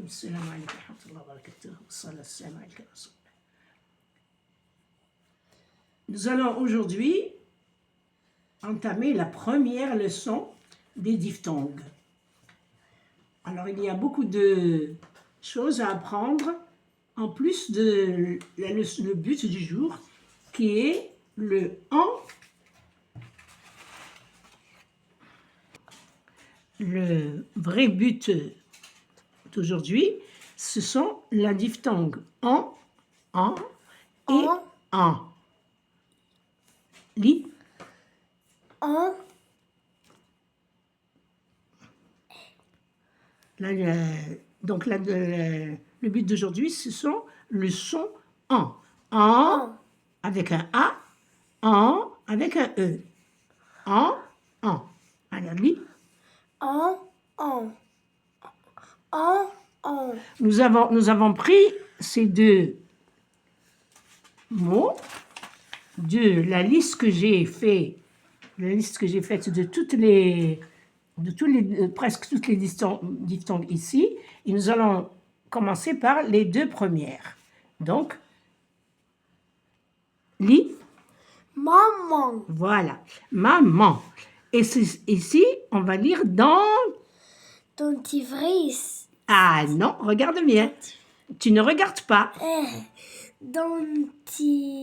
Assalamu alaikum wa rahmatullahi wa barakatuh. Assalamu alaikum. Nous allons aujourd'hui entamer la première leçon des diphtongues. Alors, il y a beaucoup de choses à apprendre, en plus de le but du jour, qui est le en. Le vrai but d'aujourd'hui, ce sont la diphtongue en et en. Lis. En. Donc, le but d'aujourd'hui, ce sont le son en. En avec un A, en avec un E. En. Alors, lis. En. Nous avons pris ces deux mots de la liste que j'ai faite, de presque toutes les diphtongues ici, et nous allons commencer par les deux premières. Donc, lis. Maman. Voilà, maman. Et ici, on va lire Dentifrice. Ah non, regarde bien. Tu ne regardes pas. Dentiste.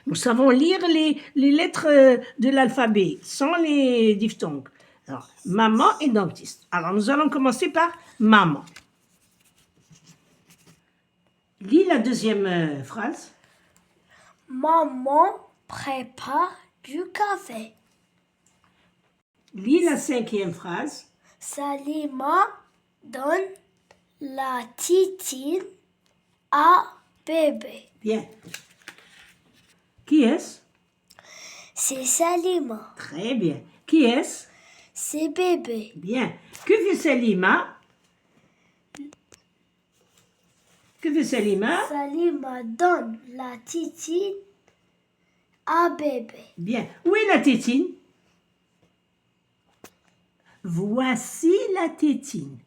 Nous savons lire les lettres de l'alphabet sans les diphtongues. Alors, maman et dentiste. Alors, nous allons commencer par maman. Lis la deuxième phrase. Maman prépare du café. Lis la cinquième phrase. Salima donne la tétine à bébé. Bien. Qui est-ce? C'est Salima. Très bien. Qui est-ce? C'est bébé. Bien. Que fait Salima? Salima donne la tétine à bébé. Bien. Où est la tétine? Voici la tétine.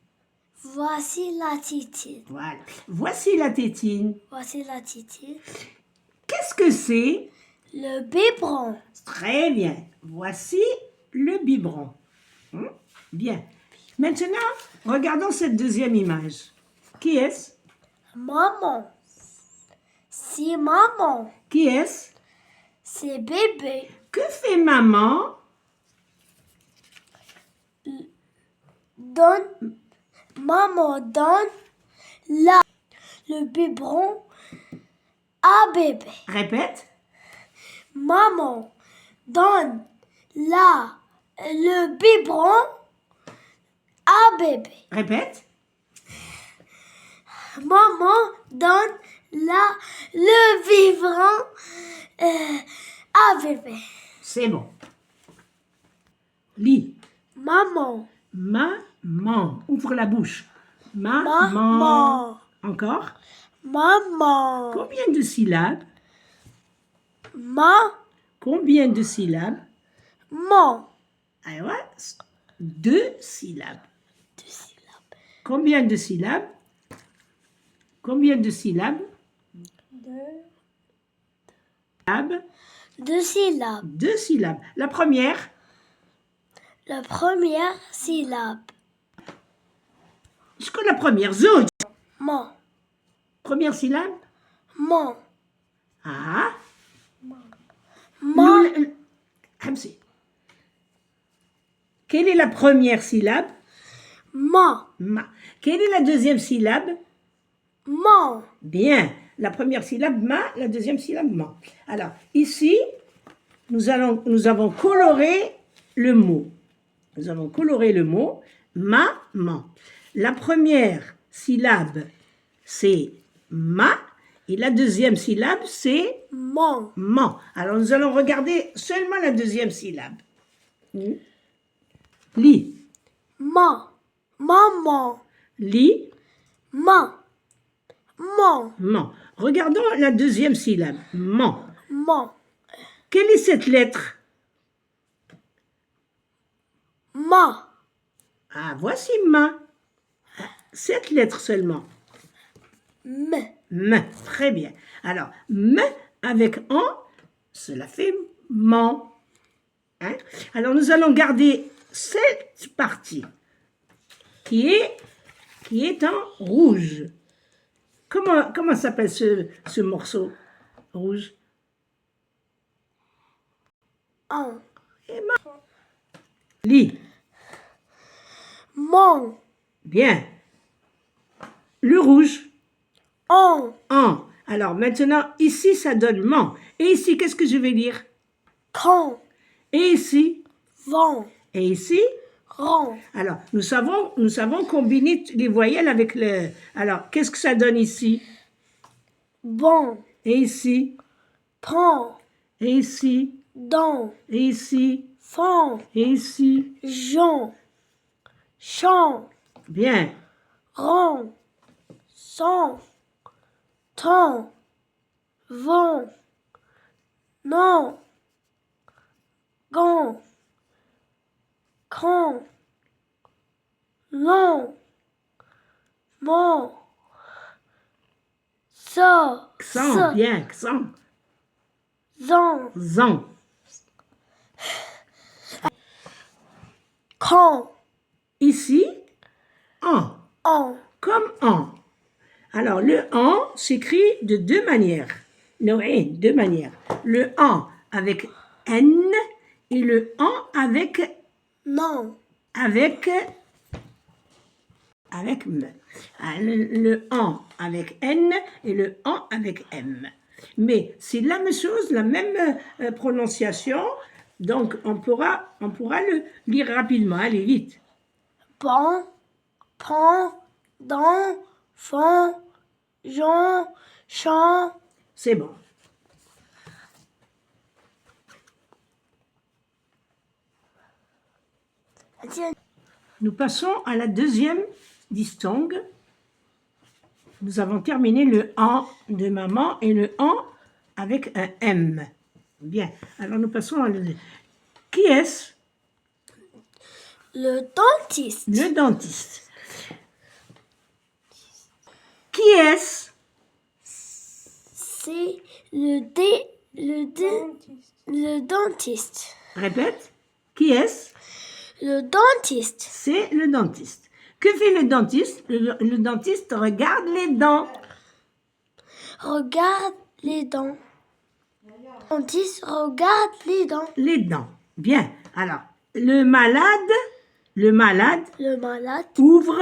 Voici la tétine. Voilà. Voici la tétine. Voici la tétine. Qu'est-ce que c'est? Le biberon. Très bien. Voici le biberon. Bien. Maintenant, regardons cette deuxième image. Qui est-ce? Maman. C'est maman. Qui est-ce? C'est bébé. Que fait maman? Maman donne le biberon à bébé. Répète. Maman donne le biberon à bébé. Répète. Maman donne le biberon à bébé. C'est bon. Lis. Maman. Maman. Ouvre la bouche. Maman. Encore. Maman. Combien de syllabes? Combien de syllabes? Ah ouais. 2 syllabes. 2 syllabes. Combien de syllabes? 2 syllabes. 2 syllabes. La première syllabe. Jusqu'à la première. Zone. Première syllabe? Ah. Hamsi. Quelle est la première syllabe? Ma. Quelle est la deuxième syllabe? Bien. La première syllabe ma, la deuxième syllabe ma. Alors, ici, nous avons coloré le mot. Maman. La première syllabe, c'est ma. Et la deuxième syllabe, c'est man. Alors, nous allons regarder seulement la deuxième syllabe. Lis. Maman. Lis. Man. Regardons la deuxième syllabe. Man. Quelle est cette lettre? Ma. Ah, voici ma. 7 lettres seulement. M. M. Très bien. Alors, M avec en, cela fait man. Hein? Alors, nous allons garder cette partie qui est en rouge. Comment s'appelle ce morceau rouge? En. Lis. Mon. Bien. Le rouge. En. En. Alors maintenant, ici, ça donne man. Et ici, qu'est-ce que je vais lire? Quand. Et ici? Vent. Et ici? Rang. Alors, nous savons combiner les voyelles avec le... Alors, qu'est-ce que ça donne ici? Bon. Et ici? Prend. Et ici? Dans. Et ici? Fond. Et ici? Jean. Chant. Bien. Rang. Sang. Temps. Vent. Non. Gant. Cran. Long. Mont. Ça. Accent. Bien. Accent. Zan. Zan. Quand. Ici? En. En. Comme en. Alors, le en s'écrit de deux manières. Non, deux manières. Le en avec N et le en avec Non. avec M. Ah, le en avec N et le en avec M. Mais c'est la même chose, la même prononciation. Donc, on pourra le lire rapidement. Allez, vite. Pan. Pan. Dans. Fond. Jean. Chant. C'est bon. Nous passons à la deuxième diphtongue. Nous avons terminé le en de maman et le en avec un M. Bien. Alors nous passons à le... Qui est-ce? Le dentiste. Le dentiste. Qui est-ce? C'est le dentiste. Répète. Qui est-ce? Le dentiste. C'est le dentiste. Que fait le dentiste? Le dentiste regarde les dents. Regarde les dents. Le dentiste regarde les dents. Les dents. Bien. Alors, le malade Le malade ouvre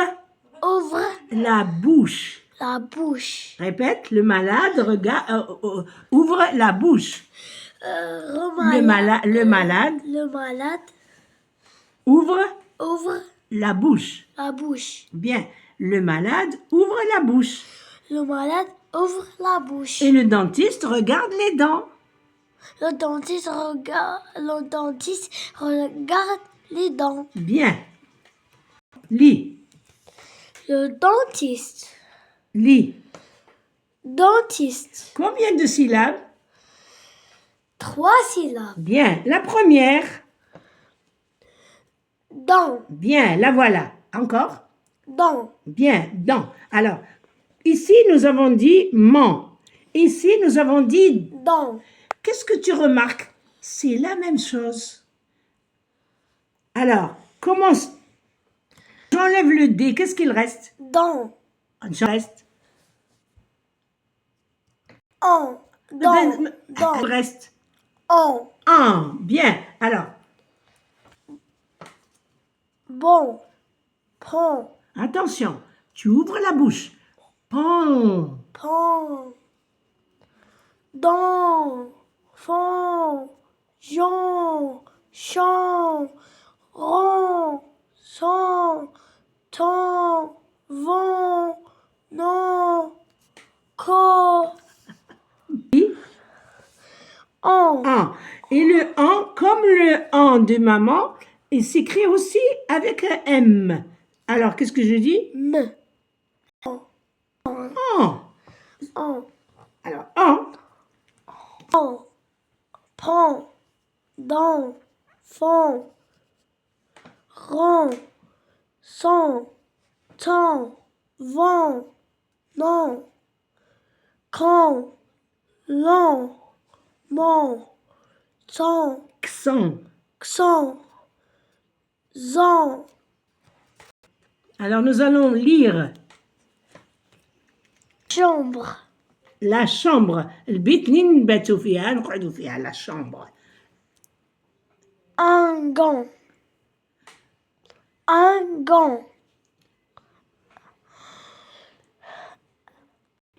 ouvre la bouche. la bouche. Répète, le malade ouvre la bouche. Le malade Le malade ouvre ouvre la bouche. la bouche. Bien, le malade ouvre la bouche. Le malade ouvre la bouche. Et le dentiste regarde les dents. Le dentiste regarde les dents. Bien. Lis, Le dentiste. lis. Dentiste. Combien de syllabes? 3 syllabes. Bien, la première. Dent. Bien, la voilà. Encore? Dent. Bien, dents. Alors, ici, nous avons dit man. Ici, nous avons dit... Dent. Qu'est-ce que tu remarques? C'est la même chose. Alors, commence. J'enlève le D. Qu'est-ce qu'il reste? Dent. Il reste. En. Dent. Dent. Il reste. En. Un. Bien. Alors, Bon. Prend. attention. Tu ouvres la bouche. Pan. Pan. Dent. Fond. Jean. Chant. Rang. Sang. Temps. Vent. Non. Corps. En. Un. Et le en, comme le en de maman, il s'écrit aussi avec un M. Alors, qu'est-ce que je dis? Me. En. En. Alors, en. En. Prend. Dans. Fond. rond, son, temps, vent, non, quand, long, mon, temps, Accent. son, zon, Alors nous allons lire chambre, la chambre. البيت اللي نباتوا فيها نقعدوا فيها la chambre. un gant, un gant,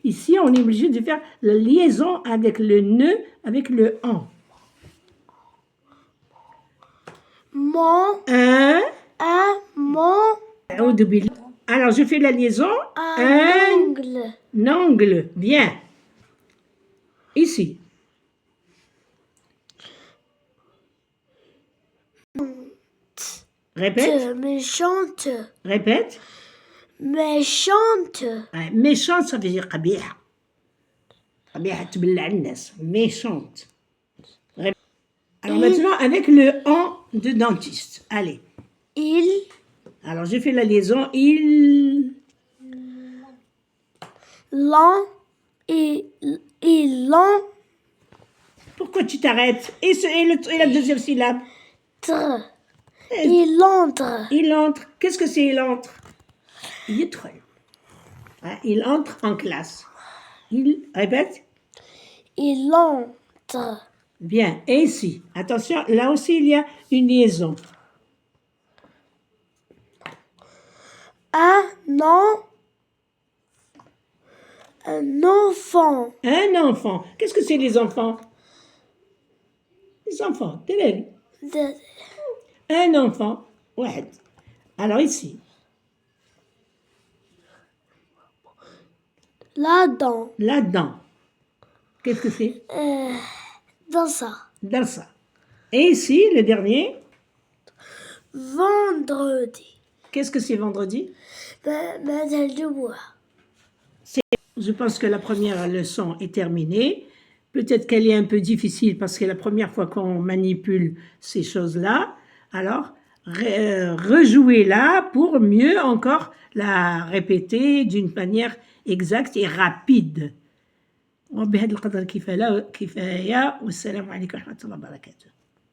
Ici, on est obligé de faire la liaison avec le ne, avec le en. mon, Un. mon, Alors, je fais la liaison. un ongle, Angle. Bien. Ici. Répète. méchante, Répète. méchante, Méchante, ça veut dire قبيحة. قبيحة تبلع الناس. Méchante. Répète. Alors maintenant, avec le en de dentiste. Allez. il, Alors, je fais la liaison. Il. lent, lent, Pourquoi tu t'arrêtes et la deuxième syllabe? il entre, Il entre. Qu'est-ce que c'est il entre? يدخل. Il entre en classe. Il répète. il entre, Bien. Et ici, attention, là aussi il y a une liaison. un enfant, Un enfant. Qu'est-ce que c'est les enfants? Les enfants. Télé. Un enfant. واحد. Alors ici. là-dedans, Là-dedans. Qu'est-ce que c'est? dans ça, Dans ça. Et ici, le dernier. vendredi, Qu'est-ce que c'est vendredi? badal de bois, Je pense que la première leçon est terminée. Peut-être qu'elle est un peu difficile parce que c'est la première fois qu'on manipule ces choses-là. Alors, rejouez-la pour mieux encore la répéter d'une manière exacte et rapide. وبهذا القدر كفاية والسلام عليكم ورحمة الله وبركاته.